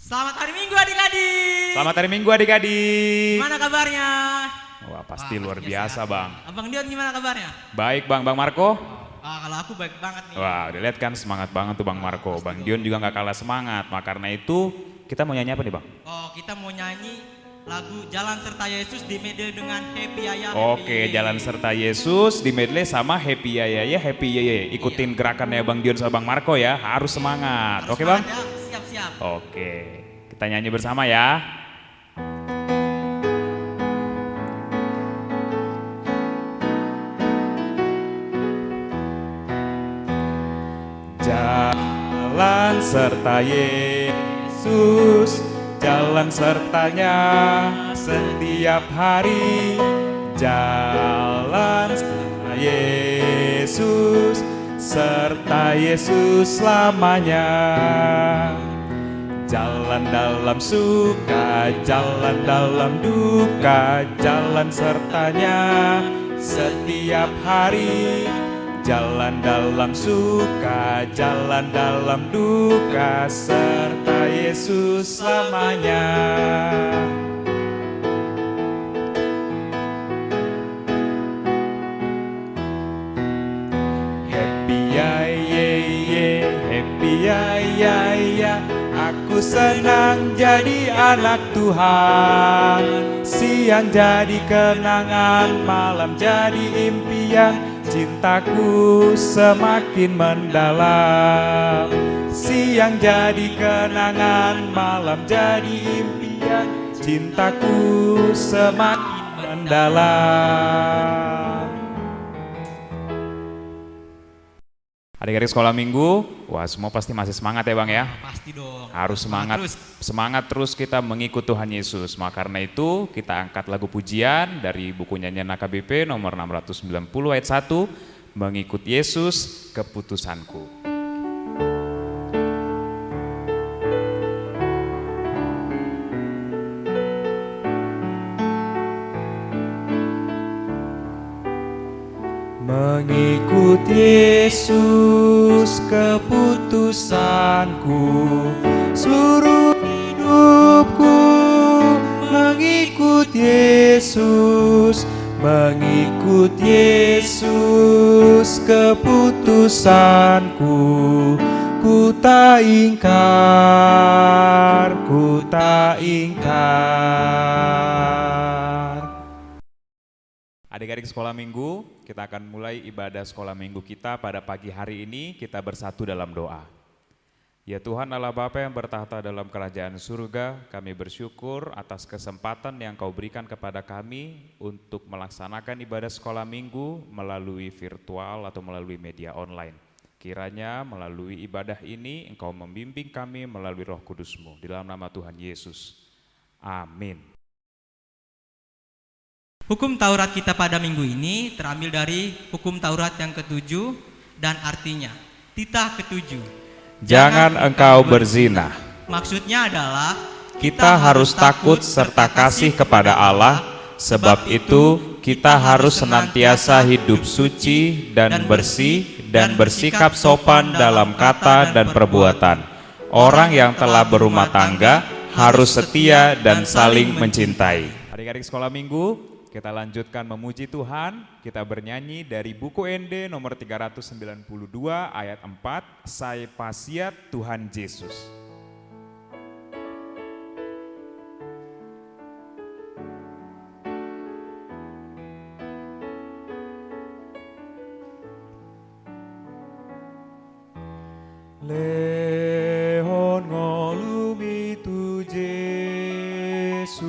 Selamat hari Minggu adik-adik. Selamat hari Minggu adik-adik. Gimana kabarnya? Wah pasti luar biasa bang. Abang Dion gimana kabarnya? Baik bang Marco. Kalau aku baik banget nih. Wah udah lihat kan semangat banget tuh Bang Marco. Bang Dion juga nggak kalah semangat. Maka karena itu kita mau nyanyi apa nih bang? Kita mau nyanyi lagu Jalan Serta Yesus di medley dengan Happy Yaya. Oke, Jalan Serta Yesus di medley sama Happy Yaya ya, Happy Yaya. Ikutin gerakannya Bang Dion sama Bang Marco ya, harus semangat. Oke bang? Ya, siap-siap. Oke, kita nyanyi bersama ya. Jalan serta Yesus, jalan sertanya setiap hari. Jalan serta Yesus, serta Yesus selamanya. Jalan dalam suka, jalan dalam duka, jalan sertanya setiap hari. Jalan dalam suka, jalan dalam duka, serta Yesus selamanya. Happy ya, happy ya, aku senang jadi anak Tuhan. Siang jadi kenangan, malam jadi impian. Cintaku semakin mendalam. Siang jadi kenangan, malam jadi impian. Cintaku semakin mendalam. Adik-adik sekolah minggu, wah semua pasti masih semangat ya bang ya? Pasti dong. Harus semangat terus kita mengikut Tuhan Yesus. Maka karena itu kita angkat lagu pujian dari buku nyanyian AKBP nomor 690 ayat 1, Mengikut Yesus Keputusanku. Mengikut Yesus keputusanku, seluruh hidupku mengikut Yesus, mengikut Yesus keputusanku. Ku tak ingkar, ku tak ingkar. Adik-adik sekolah minggu, kita akan mulai ibadah sekolah minggu kita pada pagi hari ini. Kita bersatu dalam doa. Ya Tuhan Allah Bapa yang bertahta dalam kerajaan surga, kami bersyukur atas kesempatan yang Kau berikan kepada kami untuk melaksanakan ibadah sekolah minggu melalui virtual atau melalui media online. Kiranya melalui ibadah ini Engkau membimbing kami melalui Roh Kudus-Mu. Di dalam nama Tuhan Yesus. Amin. Hukum Taurat kita pada minggu ini terambil dari hukum Taurat yang ke-7 dan artinya titah ke-7. Jangan engkau berzina. Maksudnya adalah kita harus takut serta kasih kepada Allah, sebab itu kita harus senantiasa hidup suci dan bersih dan bersikap sopan dalam kata dan perbuatan. Orang yang telah berumah tangga harus setia dan saling mencintai. Adik-adik sekolah minggu, kita lanjutkan memuji Tuhan. Kita bernyanyi dari buku ND nomor 392 ayat 4, Saya Pasiat Tuhan Yesus. Lehon ngolumi tu Yesus,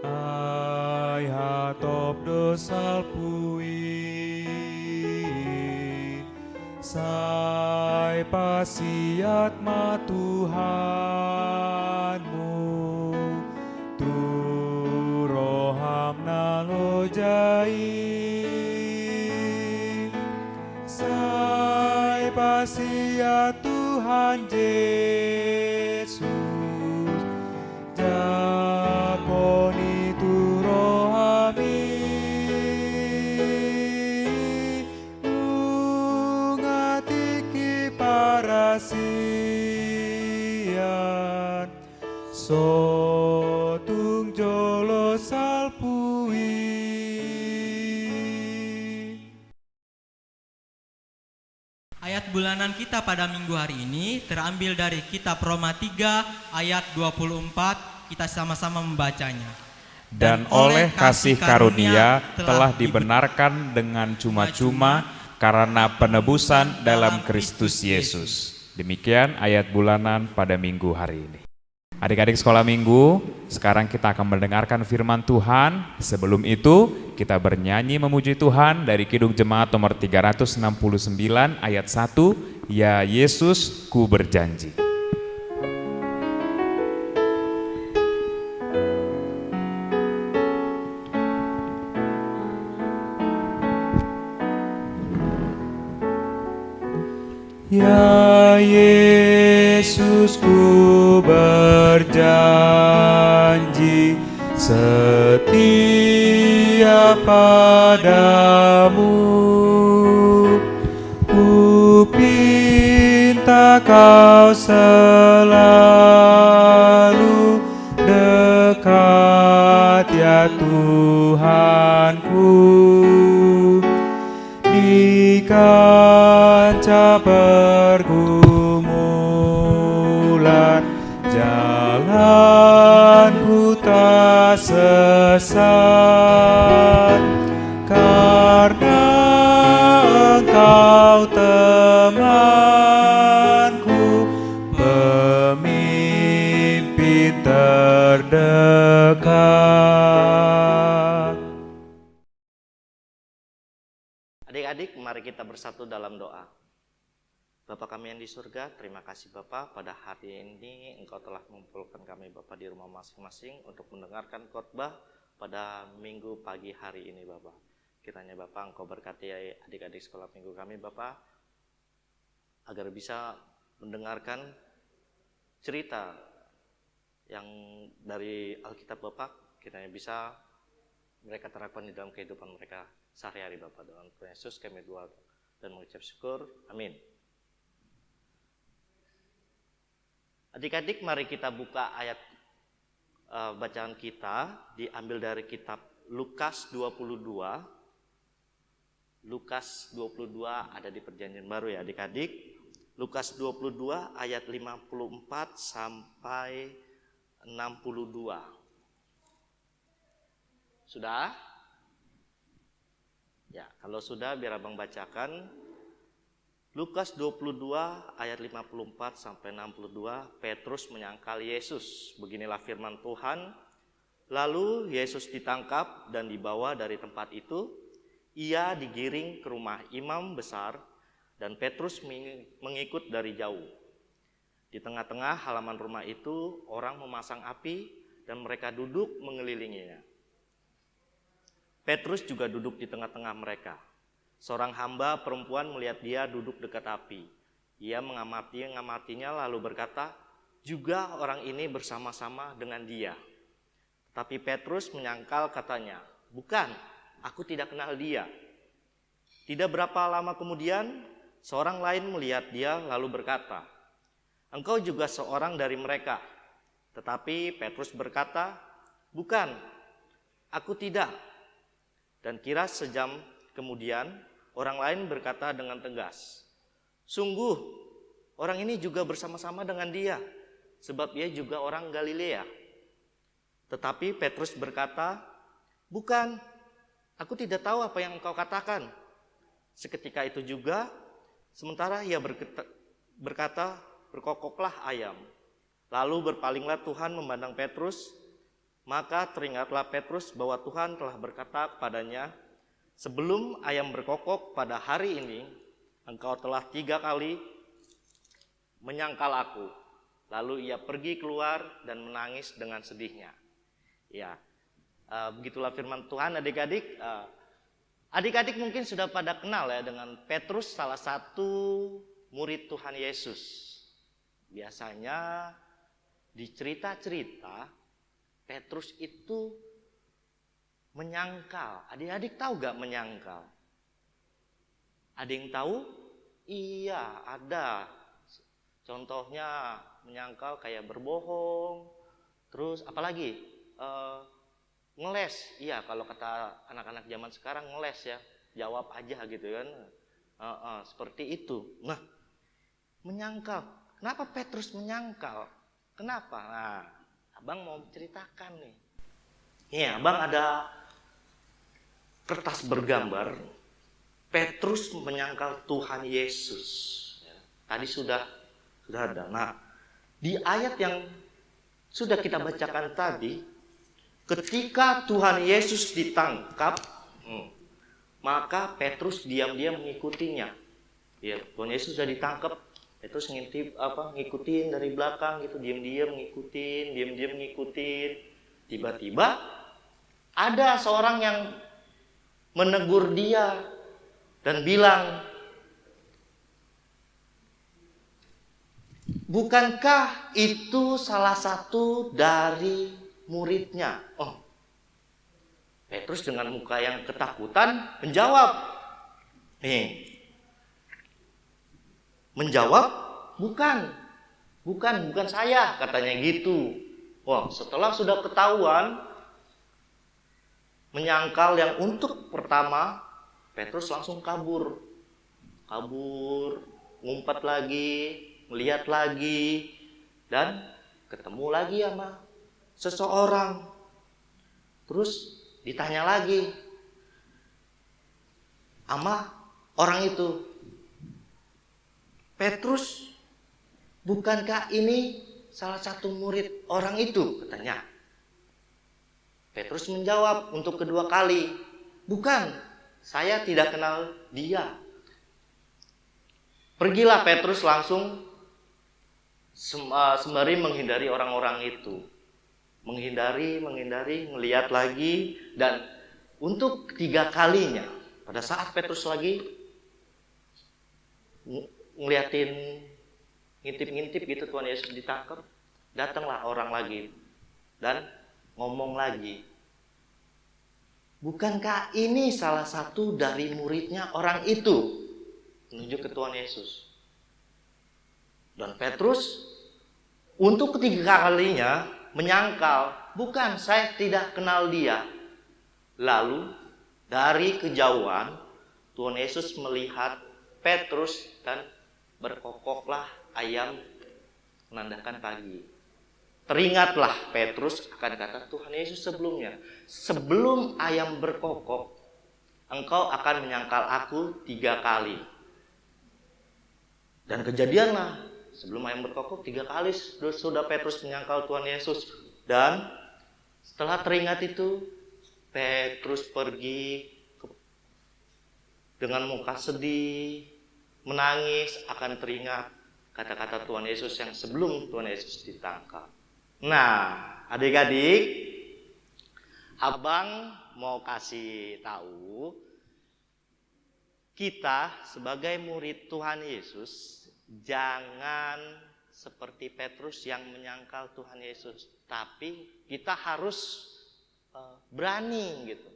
ai hatop dosal pui, sai pasiat ma Tuhanmu, tu roham nalojai, sai pasiat Tuhan Yesus, jakoni tu rohami, mungatiki para sia. Ayat bulanan kita pada minggu hari ini terambil dari kitab Roma 3 ayat 24. Kita sama-sama membacanya. Dan oleh kasih karunia telah dibenarkan dengan cuma-cuma karena penebusan dalam Kristus Yesus. Demikian ayat bulanan pada minggu hari ini. Adik-adik sekolah minggu, sekarang kita akan mendengarkan firman Tuhan. Sebelum itu, kita bernyanyi memuji Tuhan dari Kidung Jemaat nomor 369 ayat 1, Ya Yesus, ku berjanji. Ya Yesus, ku berjanji setia padamu. Ku pinta kau selalu dekat ya Tuhanku. Di kancah pergumulan jalanku tak sesat, karena Engkau temanku, pemimpin terdekat. Adik-adik, mari kita bersatu dalam doa. Bapa kami yang di surga, terima kasih Bapa, pada hari ini Engkau telah mengumpulkan kami Bapa di rumah masing-masing untuk mendengarkan khotbah pada minggu pagi hari ini Bapa. Kiranya Bapa Engkau berkati adik-adik sekolah minggu kami Bapa, agar bisa mendengarkan cerita yang dari Alkitab Bapa, kiranya bisa mereka terapkan di dalam kehidupan mereka sehari-hari Bapa. Dalam Tuhan Yesus kami doa dan mengucap syukur. Amin. Adik-adik, mari kita buka ayat bacaan kita, diambil dari kitab Lukas 22. Lukas 22 ada di Perjanjian Baru ya adik-adik. Lukas 22 ayat 54 sampai 62. Sudah? Ya, kalau sudah biar Abang bacakan. Lukas 22 ayat 54 sampai 62, Petrus menyangkal Yesus. Beginilah firman Tuhan. Lalu Yesus ditangkap dan dibawa dari tempat itu. Ia digiring ke rumah imam besar dan Petrus mengikut dari jauh. Di tengah-tengah halaman rumah itu orang memasang api dan mereka duduk mengelilinginya. Petrus juga duduk di tengah-tengah mereka. Seorang hamba perempuan melihat dia duduk dekat api. Ia mengamatinya lalu berkata, juga orang ini bersama-sama dengan dia. Tapi Petrus menyangkal katanya, bukan, aku tidak kenal dia. Tidak berapa lama kemudian, seorang lain melihat dia lalu berkata, engkau juga seorang dari mereka. Tetapi Petrus berkata, bukan, aku tidak. Dan kira sejam kemudian, orang lain berkata dengan tegas, sungguh orang ini juga bersama-sama dengan dia, sebab ia juga orang Galilea. Tetapi Petrus berkata, bukan, aku tidak tahu apa yang engkau katakan. Seketika itu juga, sementara ia berkata, berkokoklah ayam. Lalu berpalinglah Tuhan memandang Petrus, maka teringatlah Petrus bahwa Tuhan telah berkata kepadanya, sebelum ayam berkokok pada hari ini, engkau telah 3 kali menyangkal aku. Lalu ia pergi keluar dan menangis dengan sedihnya. Ya, begitulah firman Tuhan adik-adik. Adik-adik mungkin sudah pada kenal ya dengan Petrus, salah satu murid Tuhan Yesus. Biasanya di cerita-cerita Petrus itu menyangkal. Adik-adik tahu gak menyangkal? Ada yang tahu? Iya, ada. Contohnya menyangkal kayak berbohong. Terus apalagi? Ngeles. Iya, kalau kata anak-anak zaman sekarang ngeles ya. Jawab aja gitu kan. Seperti itu. Nah, menyangkal. Kenapa Petrus menyangkal? Kenapa? Nah, abang mau ceritakan nih. Nih, abang ada kertas bergambar Petrus menyangkal Tuhan Yesus. Tadi sudah ada. Nah, di ayat yang sudah kita bacakan tadi, ketika Tuhan Yesus ditangkap, maka Petrus diam-diam mengikutinya. Ya, Tuhan Yesus sudah ditangkap, Petrus ngikutin dari belakang gitu, diam-diam ngikutin. Tiba-tiba ada seorang yang menegur dia dan bilang, bukankah itu salah satu dari muridnya? Oh, Petrus dengan muka yang ketakutan menjawab, bukan saya, katanya gitu. Wah, setelah sudah ketahuan menyangkal yang untuk pertama, Petrus langsung kabur, ngumpet lagi, melihat lagi, dan ketemu lagi sama seseorang. Terus ditanya lagi sama orang itu, Petrus, bukankah ini salah satu murid orang itu? Katanya. Petrus menjawab untuk kedua kali, bukan, saya tidak kenal dia. Pergilah Petrus langsung sembari menghindari orang-orang itu. Menghindari, melihat lagi, dan untuk ketiga kalinya, pada saat Petrus lagi ngeliatin, ngintip-ngintip gitu Tuhan Yesus ditangkap, datanglah orang lagi dan ngomong lagi, bukankah ini salah satu dari muridnya orang itu? Menuju ke Tuhan Yesus. Dan Petrus untuk ketiga kalinya menyangkal, bukan, saya tidak kenal dia. Lalu dari kejauhan Tuhan Yesus melihat Petrus dan berkokoklah ayam menandakan pagi. Teringatlah Petrus akan kata Tuhan Yesus sebelumnya, sebelum ayam berkokok, engkau akan menyangkal aku 3 kali. Dan kejadianlah, sebelum ayam berkokok 3 kali sudah Petrus menyangkal Tuhan Yesus. Dan setelah teringat itu, Petrus pergi dengan muka sedih, menangis akan teringat kata-kata Tuhan Yesus yang sebelum Tuhan Yesus ditangkap. Nah, adik-adik, abang mau kasih tahu, kita sebagai murid Tuhan Yesus jangan seperti Petrus yang menyangkal Tuhan Yesus, tapi kita harus berani gitu,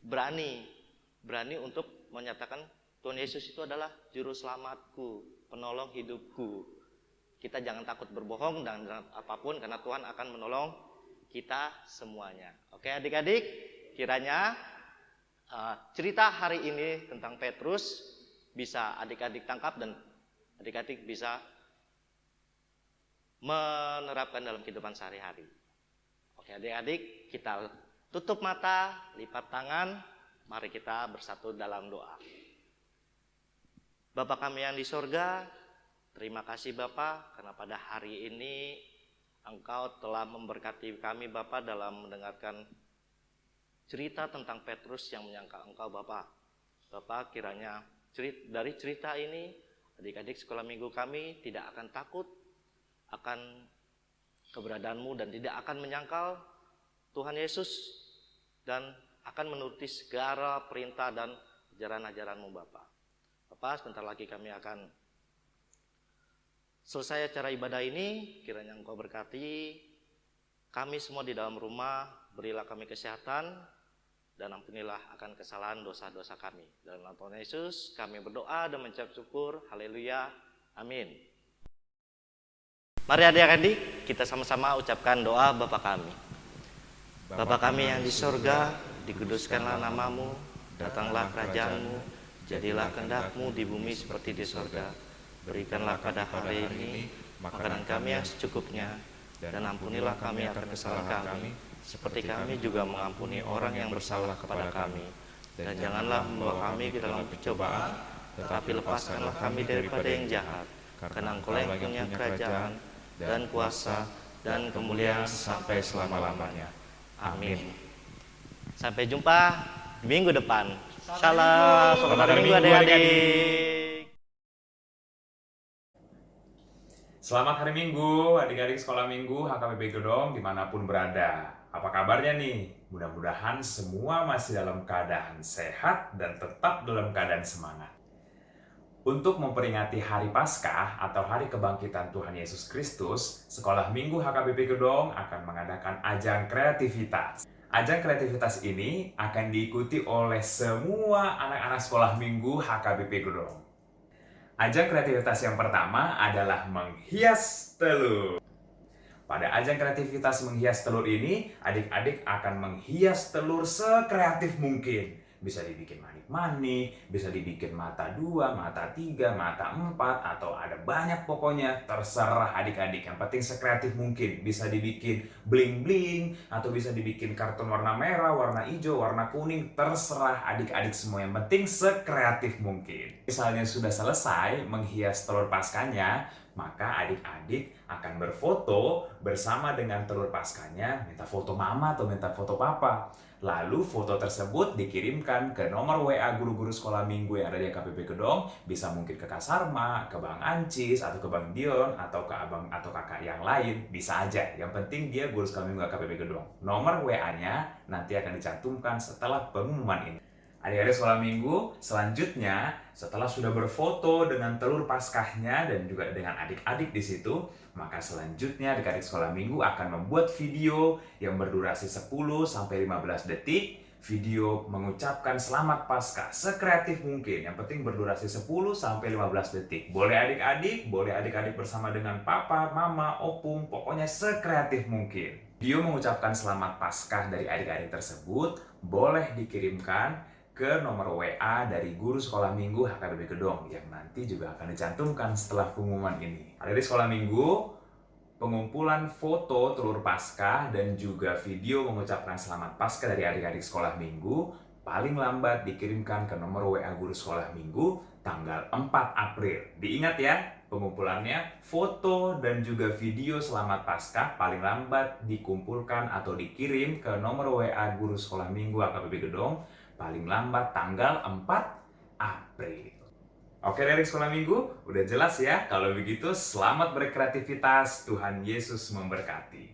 berani untuk menyatakan Tuhan Yesus itu adalah juru selamatku, penolong hidupku. Kita jangan takut berbohong dan apapun, karena Tuhan akan menolong kita semuanya. Oke adik-adik, kiranya cerita hari ini tentang Petrus bisa adik-adik tangkap dan adik-adik bisa menerapkan dalam kehidupan sehari-hari. Oke adik-adik, kita tutup mata, lipat tangan, mari kita bersatu dalam doa. Bapa kami yang di sorga, terima kasih Bapa, karena pada hari ini Engkau telah memberkati kami Bapa dalam mendengarkan cerita tentang Petrus yang menyangkal Engkau Bapa. Bapa, kiranya dari cerita ini adik-adik sekolah minggu kami tidak akan takut akan keberadaanmu dan tidak akan menyangkal Tuhan Yesus dan akan menuruti segala perintah dan ajaran-ajaran-Mu Bapa. Bapak, sebentar lagi kami akan selesai acara ibadah ini. Kiranya Engkau berkati kami semua di dalam rumah, berilah kami kesehatan dan ampunilah akan kesalahan dosa-dosa kami. Dalam nama Tuhan Yesus kami berdoa dan mengucap syukur. Haleluya, amin. Mari adik-adik kita sama-sama ucapkan doa Bapa kami. Bapa kami yang di sorga, dikuduskanlah namamu, datanglah kerajaan-Mu, Jadilah kehendak-Mu di bumi seperti di sorga. Berikanlah pada hari ini makanan kami yang secukupnya, dan ampunilah kami akan kesalahan kami, seperti kami juga mengampuni orang yang bersalah kepada kami. Dan janganlah membawa kami ke dalam pencobaan, tetapi lepaskanlah kami daripada yang jahat. Karena Engkau yang punya kerajaan, dan kuasa, dan kemuliaan sampai selama-lamanya. Amin. Sampai jumpa minggu depan. Salam, selamat hari Minggu adik-adik. Selamat hari Minggu, adik-adik sekolah minggu HKBP Gedong dimanapun berada. Apa kabarnya nih? Mudah-mudahan semua masih dalam keadaan sehat dan tetap dalam keadaan semangat. Untuk memperingati Hari Paskah atau Hari Kebangkitan Tuhan Yesus Kristus, Sekolah Minggu HKBP Gedong akan mengadakan ajang kreativitas. Ajang kreativitas ini akan diikuti oleh semua anak-anak sekolah minggu HKBP Gedong. Ajang kreativitas yang pertama adalah menghias telur. Pada ajang kreativitas menghias telur ini, adik-adik akan menghias telur sekreatif mungkin. Bisa dibikin manik-manik, bisa dibikin mata 2, mata 3, mata 4, atau ada banyak pokoknya, terserah adik-adik. Yang penting sekreatif mungkin. Bisa dibikin bling-bling, atau bisa dibikin kartun warna merah, warna hijau, warna kuning, terserah adik-adik semua. Yang penting sekreatif mungkin. Misalnya sudah selesai menghias telur paskanya, maka adik-adik akan berfoto bersama dengan telur paskanya, minta foto mama atau minta foto papa. Lalu foto tersebut dikirimkan ke nomor WA guru-guru sekolah minggu yang ada di KPP Gedong, bisa mungkin ke Kak Sarma, ke Bang Ancis, atau ke Bang Dion, atau ke abang atau kakak yang lain, bisa aja. Yang penting dia guru sekolah minggu KPP Gedong. Nomor WA-nya nanti akan dicantumkan setelah pengumuman ini. Adik-adik sekolah minggu, selanjutnya setelah sudah berfoto dengan telur paskahnya dan juga dengan adik-adik di situ, maka selanjutnya adik-adik sekolah minggu akan membuat video yang berdurasi 10-15 detik, video mengucapkan selamat Paskah sekreatif mungkin. Yang penting berdurasi 10-15 detik. Boleh adik-adik bersama dengan papa, mama, opung, pokoknya sekreatif mungkin. Video mengucapkan selamat Paskah dari adik-adik tersebut boleh dikirimkan ke nomor WA dari guru sekolah minggu HKBP Gedong yang nanti juga akan dicantumkan setelah pengumuman ini. Adik-adik sekolah minggu, pengumpulan foto telur Paskah dan juga video mengucapkan selamat Paskah dari adik-adik sekolah minggu paling lambat dikirimkan ke nomor WA guru sekolah minggu tanggal 4 April. Diingat ya, pengumpulannya foto dan juga video selamat Paskah paling lambat dikumpulkan atau dikirim ke nomor WA guru sekolah minggu HKBP Gedong paling lambat tanggal 4 April. Oke dari sekolah minggu, udah jelas ya? Kalau begitu selamat berkreativitas, Tuhan Yesus memberkati.